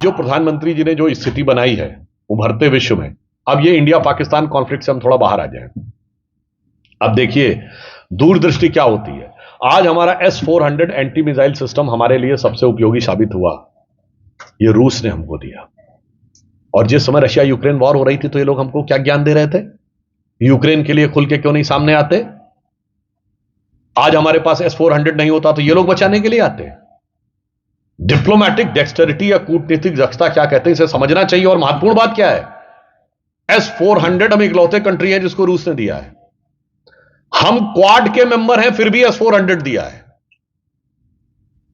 जो प्रधानमंत्री जी ने जो स्थिति बनाई है उभरते विश्व में, अब ये इंडिया पाकिस्तान कॉन्फ्लिक्ट से हम थोड़ा बाहर आ जाए। अब देखिए दूरदृष्टि क्या होती है। आज हमारा S-400 एंटी मिसाइल सिस्टम हमारे लिए सबसे उपयोगी साबित हुआ, ये रूस ने हमको दिया। और जिस समय रशिया यूक्रेन वॉर हो रही थी तो ये लोग हमको क्या ज्ञान दे रहे थे, यूक्रेन के लिए खुल के क्यों नहीं सामने आते। आज हमारे पास S-400 नहीं होता तो ये लोग बचाने के लिए आते। डिप्लोमैटिक डेक्सटरिटी या कूटनीतिक दक्षता क्या कहते हैं, इसे समझना चाहिए। और महत्वपूर्ण बात क्या है, S-400 हम इकलौते कंट्री है जिसको रूस ने दिया है। हम क्वाड के मेंबर हैं फिर भी S-400 दिया है।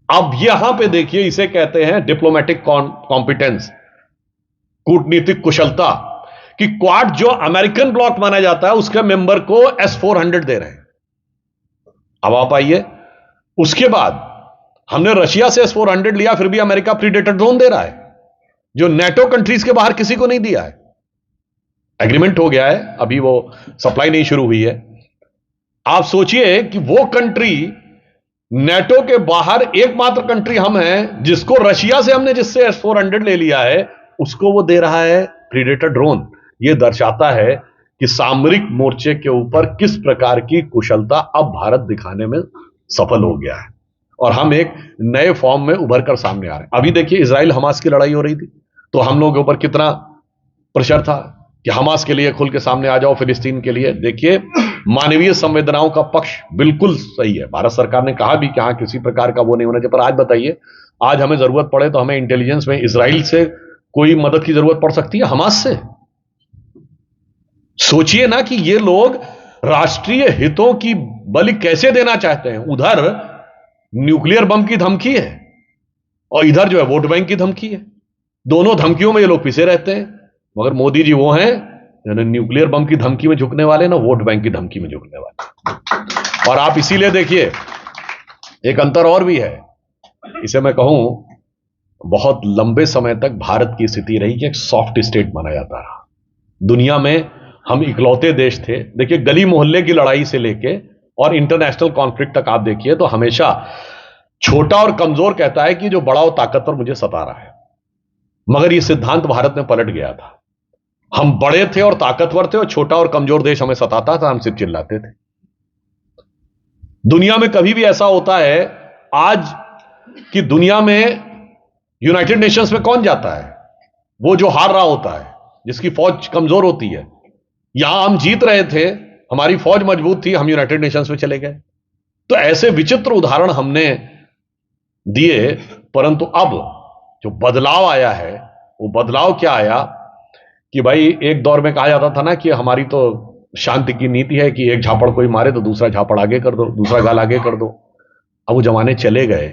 अब यहां पे देखिए, इसे कहते हैं डिप्लोमैटिक कॉम्पिटेंस, कूटनीतिक कुशलता, कि क्वाड जो अमेरिकन ब्लॉक माना जाता है उसके मेंबर को S-400 दे रहे हैं। अब आप आइए, उसके बाद हमने रशिया से S-400 लिया फिर भी अमेरिका प्रीडेटर ड्रोन दे रहा है, जो नेटो कंट्रीज के बाहर किसी को नहीं दिया है। एग्रीमेंट हो गया है, अभी वो सप्लाई नहीं शुरू हुई है। आप सोचिए कि वो कंट्री नेटो के बाहर एकमात्र कंट्री हम हैं जिसको रशिया से हमने जिससे S-400 ले लिया है उसको वो दे रहा है प्रीडेटर ड्रोन। यह दर्शाता है कि सामरिक मोर्चे के ऊपर किस प्रकार की कुशलता अब भारत दिखाने में सफल हो गया है और हम एक नए फॉर्म में उभर कर सामने आ रहे हैं। अभी देखिए इजराइल हमास की लड़ाई हो रही थी तो हम लोगों के ऊपर कितना प्रेशर था कि हमास के लिए खुल के सामने आ जाओ, फिलिस्तीन के लिए। देखिए मानवीय संवेदनाओं का पक्ष बिल्कुल सही है, भारत सरकार ने कहा भी कि हाँ किसी प्रकार का वो नहीं होना चाहिए। पर आज बताइए, आज हमें जरूरत पड़े तो हमें इंटेलिजेंस में इजराइल से कोई मदद की जरूरत पड़ सकती है, हमास से। सोचिए ना कि ये लोग राष्ट्रीय हितों की बलि कैसे देना चाहते हैं। उधर न्यूक्लियर बम की धमकी है और इधर जो है वोट बैंक की धमकी है। दोनों धमकियों में ये लोग पिसे रहते हैं। मगर मोदी जी वो हैं न्यूक्लियर बम की धमकी में झुकने वाले, ना वोट बैंक की धमकी में झुकने वाले। और आप इसीलिए देखिए एक अंतर और भी है, इसे मैं कहूं बहुत लंबे समय तक भारत की स्थिति रही कि एक सॉफ्ट स्टेट माना जाता रहा। दुनिया में हम इकलौते देश थे। देखिए गली मोहल्ले की लड़ाई से लेके और इंटरनेशनल कॉन्फ्लिक्ट तक आप देखिए तो हमेशा छोटा और कमजोर कहता है कि जो बड़ा और ताकतवर मुझे सता रहा है। मगर यह सिद्धांत भारत में पलट गया था। हम बड़े थे और ताकतवर थे और छोटा और कमजोर देश हमें सताता था, हम सिर्फ चिल्लाते थे। दुनिया में कभी भी ऐसा होता है आज कि दुनिया में यूनाइटेड नेशंस में कौन जाता है, वो जो हार रहा होता है, जिसकी फौज कमजोर होती है। यहां हम जीत रहे थे, हमारी फौज मजबूत थी, हम यूनाइटेड नेशंस में चले गए। तो ऐसे विचित्र उदाहरण हमने दिए। परंतु अब जो बदलाव आया है वो बदलाव क्या आया कि भाई एक दौर में कहा जाता था ना कि हमारी तो शांति की नीति है कि एक झापड़ कोई मारे तो दूसरा झापड़ आगे कर दो, दूसरा गाल आगे कर दो। अब वो जमाने चले गए।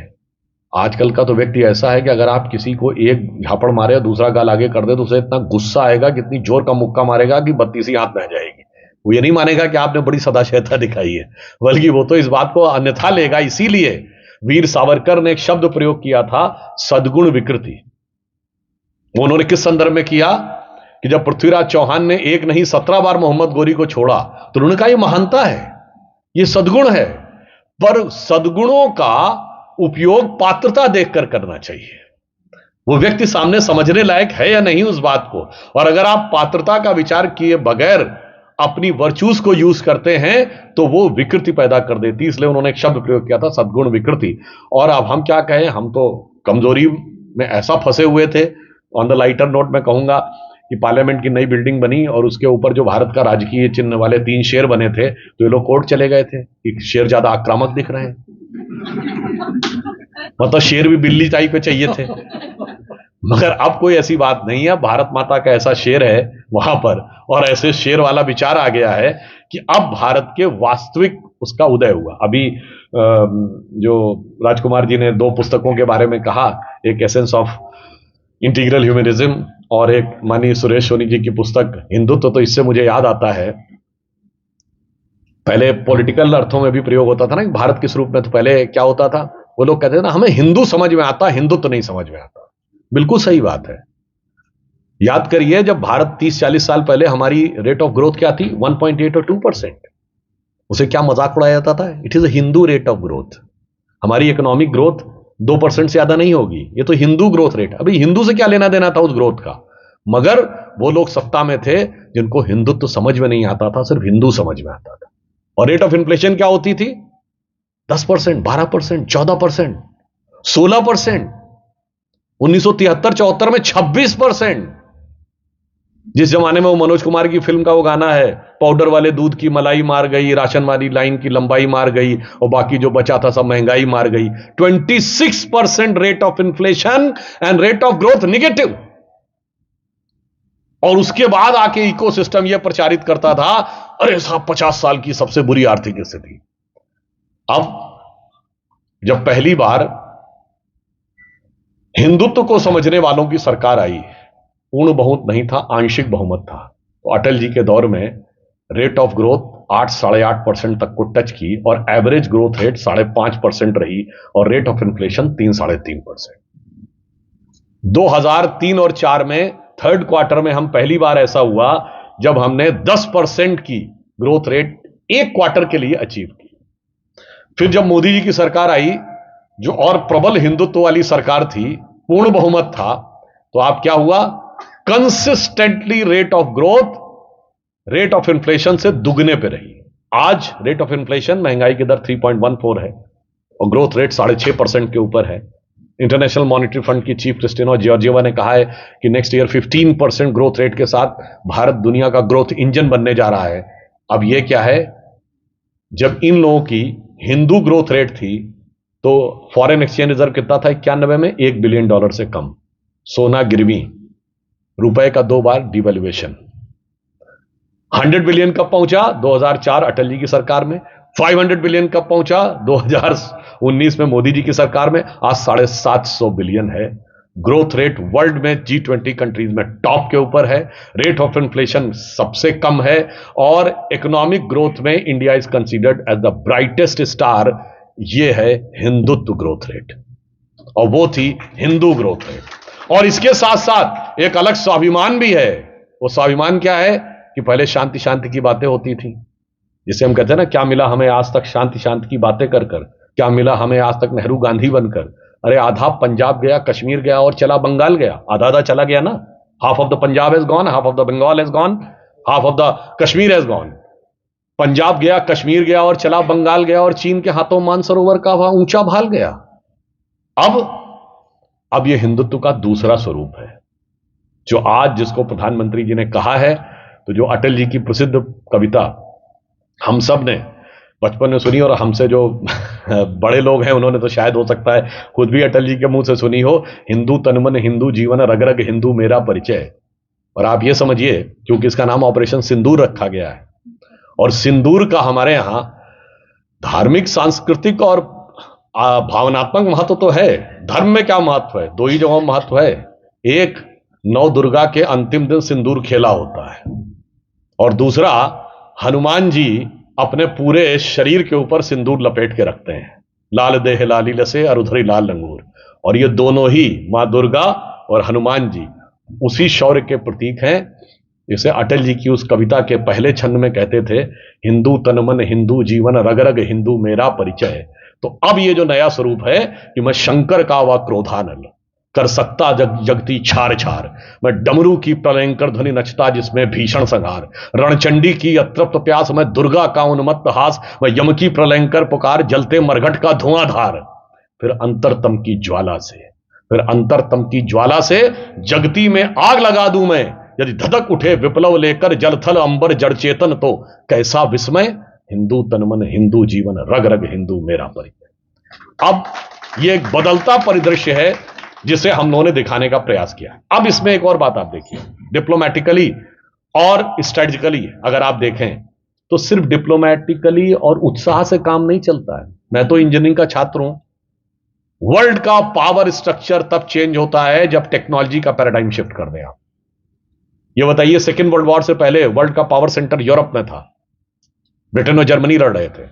आजकल का तो व्यक्ति ऐसा है कि अगर आप किसी को एक झापड़ मारे और दूसरा गाल आगे कर दे तो उसे इतना गुस्सा आएगा कि इतनी जोर का मुक्का मारेगा कि 32 हाथ बह जाएगी। वो ये नहीं मानेगा कि आपने बड़ी सदाशयता दिखाई है, बल्कि वो तो इस बात को अन्यथा लेगा। इसीलिए वीर सावरकर ने एक शब्द प्रयोग किया था, सद्गुण विकृति। उन्होंने किस संदर्भ में किया कि जब पृथ्वीराज चौहान ने एक नहीं 17 बार मोहम्मद गोरी को छोड़ा तो उन्होंने कहा यह महानता है, यह सद्गुण है। पर सद्गुणों का उपयोग पात्रता देखकर करना चाहिए। वो व्यक्ति सामने समझने लायक है या नहीं उस बात को। और अगर आप पात्रता का विचार किए बगैर अपनी वर्चूज को यूज करते हैं तो वो विकृति पैदा कर देती। इसलिए उन्होंने एक शब्द प्रयोग किया था, सद्गुण विकृति। और अब हम क्या कहें, हम तो कमजोरी में ऐसा फंसे हुए थे। ऑन द लाइटर नोट मैं कहूंगा कि पार्लियामेंट की नई बिल्डिंग बनी और उसके ऊपर जो भारत का राजकीय चिन्ह वाले 3 शेर बने थे तो ये लोग कोर्ट चले गए थे कि शेर ज्यादा आक्रामक दिख रहे हैं। मतलब शेर भी बिल्ली टाइप के चाहिए थे। मगर अब कोई ऐसी बात नहीं है। भारत माता का ऐसा शेर है वहां पर, और ऐसे शेर वाला विचार आ गया है कि अब भारत के वास्तविक उसका उदय हुआ। अभी जो राजकुमार जी ने 2 पुस्तकों के बारे में कहा, एक एसेंस ऑफ इंटीग्रल ह्यूमनिज्म और एक माननीय सुरेश सोनी जी की पुस्तक हिंदुत्व। तो इससे मुझे याद आता है, पहले पॉलिटिकल अर्थों में भी प्रयोग होता था ना भारत के स्वरूप में। तो पहले क्या होता था, वो लोग कहते थे ना हमें हिंदू समझ में आता, हिंदुत्व नहीं समझ में आता। बिल्कुल सही बात है। याद करिए जब भारत 30-40 साल पहले हमारी रेट ऑफ ग्रोथ क्या थी, 1.8 और 2%। उसे क्या मजाक उड़ाया जाता था, it is a Hindu rate of growth. हमारी इकोनॉमिक ग्रोथ 2% से ज्यादा नहीं होगी। ये तो हिंदू ग्रोथ रेट, अभी हिंदू से क्या लेना देना था उस ग्रोथ का। मगर वो लोग सत्ता में थे जिनको हिंदुत्व तो समझ में नहीं आता था, सिर्फ हिंदू समझ में आता था। और रेट ऑफ इन्फ्लेशन क्या होती थी? 10%, 12%, 14%, 16%। 1973-74 में 26%। जिस जमाने में वो मनोज कुमार की फिल्म का वो गाना है, पाउडर वाले दूध की मलाई मार गई, राशन वाली लाइन की लंबाई मार गई, और बाकी जो बचा था सब महंगाई मार गई। 26% rate of inflation and rate of growth negative. और उसके बाद आके इकोसिस्टम यह प्रचारित करता था, अरे साहब 50 साल की सबसे बुरी आर्थिक स्थिति। अब जब पहली बार हिंदुत्व को समझने वालों की सरकार आई, पूर्ण बहुमत नहीं था, आंशिक बहुमत था, तो अटल जी के दौर में रेट ऑफ ग्रोथ 8-8.5% तक को टच की, और एवरेज ग्रोथ रेट 5.5% रही, और रेट ऑफ इन्फ्लेशन 3-3.5%। 2003 और 4 में थर्ड क्वार्टर में हम पहली बार ऐसा हुआ जब हमने 10% की ग्रोथ रेट एक क्वार्टर के लिए अचीव की। फिर जब मोदी जी की सरकार आई, जो और प्रबल हिंदुत्व वाली सरकार थी, पूर्ण बहुमत था, तो आप क्या हुआ? Consistently rate of growth rate of inflation से दुगने पे रही। आज रेट ऑफ इन्फ्लेशन, महंगाई की दर 3.14 है, और ग्रोथ रेट 6.5% के ऊपर है। इंटरनेशनल मॉनिटरी फंड की चीफ क्रिस्टिना जॉर्जिएवा ने कहा है कि नेक्स्ट ईयर 15% ग्रोथ रेट के साथ भारत दुनिया का ग्रोथ इंजन बनने जा रहा है। अब यह क्या है? जब इन लोगों की हिंदू ग्रोथ रेट थी तो फॉरेन एक्सचेंज रिजर्व कितना था? 91 में $1 बिलियन से कम। सोना गिरवी, रुपए का 2 बार डिवैल्यूएशन। 100 बिलियन कब पहुंचा? 2004 अटल जी की सरकार में। 500 बिलियन कब पहुंचा? 2019 में मोदी जी की सरकार में। आज 750 बिलियन है। ग्रोथ रेट वर्ल्ड में G20 कंट्रीज में टॉप के ऊपर है। रेट ऑफ इन्फ्लेशन सबसे कम है, और इकोनॉमिक ग्रोथ में India is considered as the brightest star. यह है हिंदुत्व ग्रोथ रेट, और वो थी हिंदू ग्रोथ रेट। और इसके साथ साथ एक अलग स्वाभिमान भी है। वो स्वाभिमान क्या है कि पहले शांति शांति की बातें होती थी, जिसे हम कहते हैं ना, क्या मिला हमें आज तक शांति शांति की बातें कर कर, क्या मिला हमें आज तक नेहरू गांधी बनकर। अरे आधा पंजाब गया, कश्मीर गया, और चला बंगाल गया। आधा आधा चला गया ना। Half of the Punjab has gone, half of the Bengal has gone, half of the Kashmir has gone. Punjab गया, कश्मीर गया, और चला बंगाल गया, और चीन के हाथों मानसरोवर का वहां ऊंचा भाल गया। अब यह हिंदुत्व का दूसरा स्वरूप है, जो आज जिसको प्रधानमंत्री जी ने कहा है। तो जो अटल जी की प्रसिद्ध कविता हम सब ने बचपन में सुनी, और हमसे जो बड़े लोग हैं उन्होंने तो शायद हो सकता है खुद भी अटल जी के मुंह से सुनी हो, हिंदू तन मन हिंदू जीवन, रग रग हिंदू मेरा परिचय। और आप ये समझिए, क्योंकि इसका नाम ऑपरेशन सिंदूर रखा गया है, और सिंदूर का हमारे यहां धार्मिक, सांस्कृतिक और भावनात्मक महत्व तो है। धर्म में क्या महत्व है? 2 ही जगहों में महत्व है। एक, 9 दुर्गा के अंतिम दिन सिंदूर खेला होता है, और दूसरा, हनुमान जी अपने पूरे शरीर के ऊपर सिंदूर लपेट के रखते हैं। लाल देह लाली लसे अरुधरी लाल लंगूर। और ये दोनों ही, मां दुर्गा और हनुमान जी, उसी शौर्य के प्रतीक हैं। जिसे अटल जी की उस कविता के पहले छंद में कहते थे, हिंदू तन मन हिंदू जीवन, रग रग हिंदू मेरा परिचय। तो अब ये जो नया स्वरूप है कि मैं शंकर का व क्रोधानल, कर सकता जगती छार छार, मैं डमरू की प्रलयंकर ध्वनि नचता जिसमें भीषण संहार, रणचंडी की अतृप्त प्यास, मैं दुर्गा का उन्मत्त हास, मैं यम की प्रलयंकर पुकार, जलते मरघट का धुआंधार। फिर अंतरतम की ज्वाला से, फिर अंतरतम की ज्वाला से जगती में आग लगा दूं मैं, यदि धधक उठे विप्लव लेकर जलथल अंबर जड़ चेतन, तो कैसा विस्मय, हिंदू तनमन हिंदू जीवन, रग रग हिंदू मेरा परिचय। अब यह एक बदलता परिदृश्य है जिसे हम लोगों ने दिखाने का प्रयास किया। अब इसमें एक और बात आप देखिए, डिप्लोमेटिकली और स्ट्रेटेजिकली अगर आप देखें तो सिर्फ डिप्लोमेटिकली और उत्साह से काम नहीं चलता है। मैं तो इंजीनियरिंग का छात्र हूं। वर्ल्ड का पावर स्ट्रक्चर तब चेंज होता है जब टेक्नोलॉजी का पैराडाइम शिफ्ट कर दें। आप ये बताइए, सेकेंड वर्ल्ड वॉर से पहले वर्ल्ड का पावर सेंटर यूरोप में था, ब्रिटेन और जर्मनी लड़ रहे थे।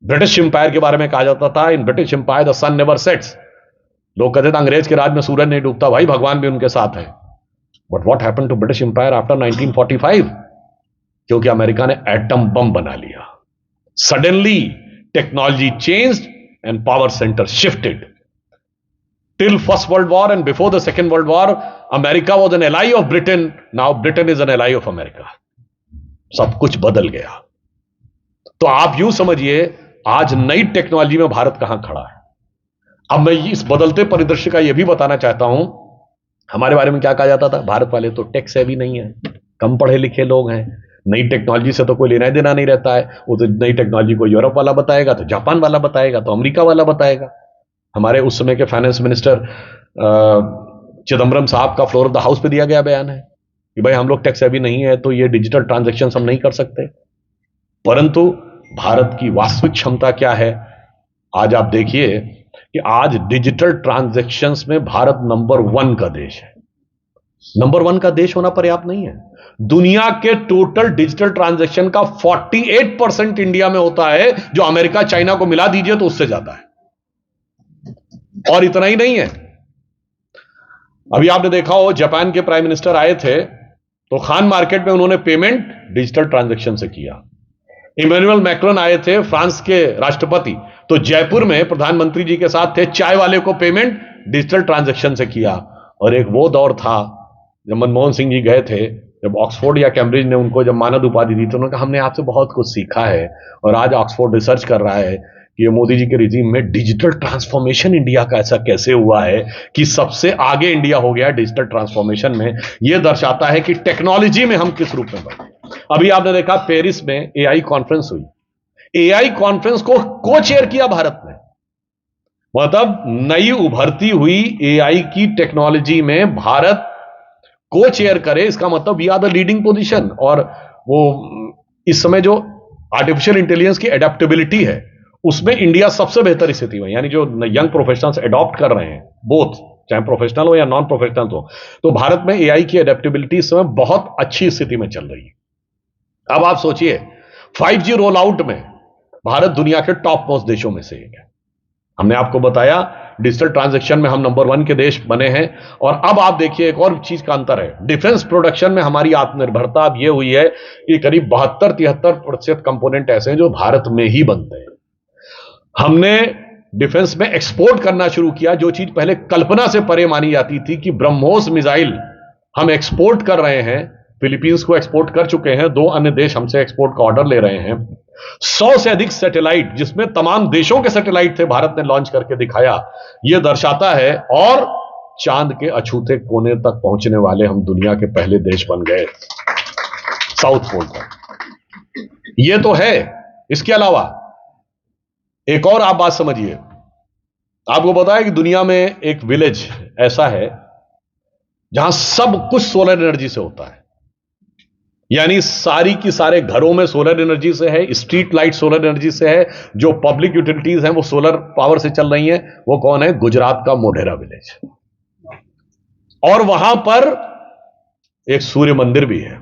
ब्रिटिश एम्पायर के बारे में कहा जाता था, in British empire the sun never sets. लोग कहते थे अंग्रेज के राज में सूरज नहीं डूबता, भाई भगवान भी उनके साथ है। But what happened to British empire after 1945? क्योंकि अमेरिका ने एटम बम बना लिया। Suddenly technology changed and power centre shifted. till First World War and before the Second World War, America was an ally of Britain. Now Britain is an ally of America. सब कुछ बदल गया। तो आप यूं समझिए आज नई टेक्नोलॉजी में भारत कहां खड़ा है। अब मैं इस बदलते परिदृश्य का यह भी बताना चाहता हूं, हमारे बारे में क्या कहा जाता था, भारत वाले तो टेक सेवी नहीं है, कम पढ़े लिखे लोग हैं, नई टेक्नोलॉजी से तो कोई लेना देना नहीं रहता है। वो तो नई टेक्नोलॉजी को यूरोप वाला बताएगा, तो जापान वाला बताएगा, तो अमेरिका वाला बताएगा। हमारे उस समय के फाइनेंस मिनिस्टर चिदम्बरम साहब का फ्लोर ऑफ द हाउस पे दिया गया बयान है कि भाई हम लोग टेक सेवी नहीं है, तो ये डिजिटल ट्रांजैक्शन हम नहीं कर सकते। परंतु भारत की वास्तविक क्षमता क्या है, आज आप देखिए कि आज डिजिटल ट्रांजैक्शंस में भारत नंबर 1 का देश है। नंबर 1 का देश होना पर्याप्त नहीं है। दुनिया के टोटल डिजिटल ट्रांजैक्शन का 48% इंडिया में होता है, जो अमेरिका चाइना को मिला दीजिए तो उससे ज्यादा है। और इतना ही नहीं है, अभी आपने देखा हो जापान के प्राइम मिनिस्टर आए थे तो खान मार्केट में उन्होंने पेमेंट डिजिटल ट्रांजैक्शन से किया। इमैनुअल मैक्रोन आए थे फ्रांस के राष्ट्रपति, तो जयपुर में प्रधानमंत्री जी के साथ थे, चाय वाले को पेमेंट डिजिटल ट्रांजैक्शन से किया। और एक वो दौर था जब मनमोहन सिंह जी गए थे, जब ऑक्सफोर्ड या कैम्ब्रिज ने उनको जब मानद उपाधि दी तो उन्होंने कहा हमने आपसे बहुत कुछ सीखा है। और आज ऑक्सफोर्ड रिसर्च कर रहा है कि ये मोदी जी के रिजीम में डिजिटल ट्रांसफॉर्मेशन इंडिया का ऐसा कैसे हुआ है कि सबसे आगे इंडिया हो गया डिजिटल ट्रांसफॉर्मेशन में। यह दर्शाता है कि टेक्नोलॉजी में हम किस रूप में बढ़े। अभी आपने देखा पेरिस में एआई कॉन्फ्रेंस हुई, एआई कॉन्फ्रेंस को चेयर किया भारत ने। मतलब नई उभरती हुई एआई की टेक्नोलॉजी में भारत को चेयर करे, इसका मतलब we are the leading position. और वो इस समय जो आर्टिफिशियल इंटेलिजेंस की एडेप्टेबिलिटी है उसमें इंडिया सबसे बेहतर स्थिति में, यानी जो यंग प्रोफेशनल्स एडॉप्ट कर रहे हैं, बोथ चाहे प्रोफेशनल हो या नॉन प्रोफेशनल हो, तो भारत में एआई की एडेप्टेबिलिटी इस समय बहुत अच्छी स्थिति में चल रही है। अब आप सोचिए 5G रोल आउट में भारत दुनिया के टॉप मोस्ट देशों में से एक है। हमने आपको बताया डिजिटल ट्रांजैक्शन में हम नंबर 1 के देश बने हैं। और अब आप देखिए एक और चीज का अंतर है, डिफेंस प्रोडक्शन में हमारी आत्मनिर्भरता अब यह हुई है कि करीब 72-73% कंपोनेंट ऐसे हैं जो भारत में ही बनते हैं। हमने डिफेंस में एक्सपोर्ट करना शुरू किया, जो चीज पहले कल्पना से परे मानी जाती थी कि ब्रह्मोस मिसाइल हम एक्सपोर्ट कर रहे हैं, फिलीपींस को एक्सपोर्ट कर चुके हैं, 2 अन्य देश हमसे एक्सपोर्ट का ऑर्डर ले रहे हैं। 100 से अधिक सैटेलाइट, जिसमें तमाम देशों के सैटेलाइट थे, भारत ने लॉन्च करके दिखाया। यह दर्शाता है, और चांद के अछूते कोने तक पहुंचने वाले हम दुनिया के पहले देश बन गए, साउथ पोल पर। यह तो है। इसके अलावा एक और आप बात समझिए, आपको पता है कि दुनिया में एक विलेज ऐसा है जहां सब कुछ सोलर एनर्जी से होता है, यानी सारी की सारे घरों में सोलर एनर्जी से है, स्ट्रीट लाइट सोलर एनर्जी से है, जो पब्लिक यूटिलिटीज हैं वो सोलर पावर से चल रही हैं। वो कौन है? गुजरात का मोढेरा विलेज। और वहां पर एक सूर्य मंदिर भी है।